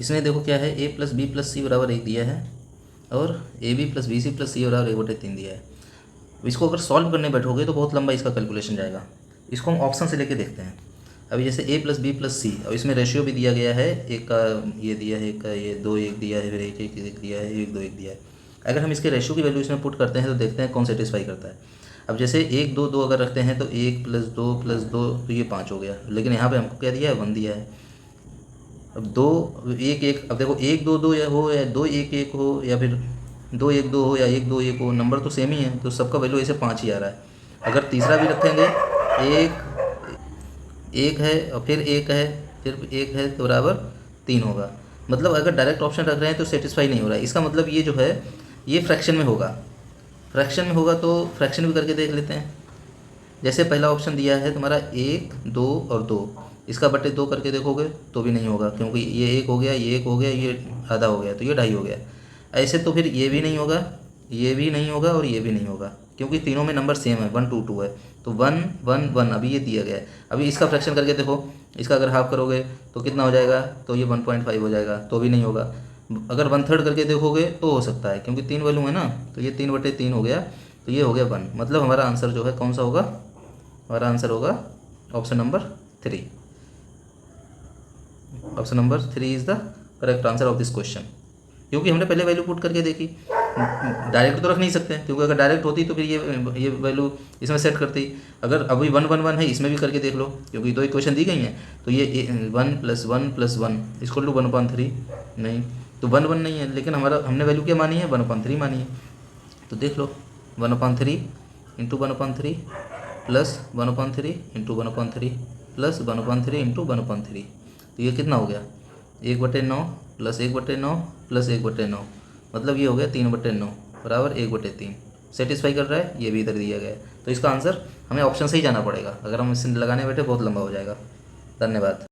इसमें देखो क्या है, a plus B plus C बराबर 1 दिया है और A B plus B C plus C बराबर 1/3 दिया है। इसको अगर सॉल्व करने बैठोगे तो बहुत लंबा इसका कैलकुलेशन जाएगा। इसको हम ऑप्शन से लेके देखते हैं। अभी जैसे a प्लस बी प्लस सी, अब इसमें रेशियो भी दिया गया है, एक का ये दिया है, एक का ये 2 1 दिया है, फिर 1 1 1 दिया है, 1 2 1 दिया है। अगर हम इसके रेशियो की वैल्यू इसमें पुट करते हैं तो देखते हैं कौन सेटिस्फाई करता है। अब जैसे 1 2 2 अगर रखते हैं तो 1 प्लस 2 तो ये 5 हो गया, लेकिन यहाँ पे हमको क्या दिया है, 1 दिया है। अब 2 1 1, अब देखो 1 2 2 या हो या 2 1 1 हो या फिर 2 1 2 हो या 1 2 1 हो, नंबर तो सेम ही है, तो सबका वैल्यू ऐसे 5 ही आ रहा है। अगर तीसरा भी रखेंगे, एक एक है और फिर एक है, फिर एक है तो बराबर 3 होगा। मतलब अगर डायरेक्ट ऑप्शन रख रहे हैं तो सेटिस्फाई नहीं हो रहा है। इसका मतलब ये जो है ये फ्रैक्शन में होगा। फ्रैक्शन में होगा तो फ्रैक्शन भी करके देख लेते हैं। जैसे पहला ऑप्शन दिया है तुम्हारा 1 2 और 2, इसका बटे 2 करके देखोगे तो भी नहीं होगा, क्योंकि ये 1 हो गया, ये 1 हो गया, ये आधा हो गया, तो ये 2.5 हो गया। ऐसे तो फिर ये भी नहीं होगा, ये भी नहीं होगा और ये भी नहीं होगा, क्योंकि तीनों में नंबर सेम है, 1 2 2 है। तो 1 1 1 अभी ये दिया गया है। अभी इसका फ्रैक्शन करके देखो, इसका अगर हाफ करोगे तो कितना हो जाएगा, तो ये 1.5 हो जाएगा, तो भी नहीं होगा। अगर 1/3 करके देखोगे तो हो सकता है, क्योंकि 3 वैल्यू है ना, तो ये 3/3 हो गया, तो ये हो गया 1। मतलब हमारा आंसर जो है कौन सा होगा, हमारा आंसर होगा option number 3। Option number 3 is the correct answer of this question, क्योंकि हमने पहले वैल्यू पुट करके देखी। डायरेक्ट तो रख नहीं सकते, क्योंकि अगर डायरेक्ट होती तो फिर ये वैल्यू इसमें सेट करती। अगर अभी 1 1 1 है, इसमें भी करके देख लो, क्योंकि दो इक्वेशन दी गई हैं। तो ये 1 + 1 + 1 इक्वल टू 1/3 नहीं, तो 1 1 नहीं है, लेकिन हमारा हमने वैल्यू क्या मानी है, 1/3 मानी है। तो देख लो 1/3 into 1/3 plus 1/3 into 1/3 plus 1/3 into 1/3, तो ये कितना हो गया, 1/9 प्लस 1/9 प्लस 1/9, मतलब ये हो गया 3/9 बराबर 1/3। सेटिस्फाई कर रहा है, ये भी इधर दिया गया है। तो इसका आंसर हमें ऑप्शन से ही जाना पड़ेगा, अगर हम इसे लगाने बैठे बहुत लंबा हो जाएगा। धन्यवाद।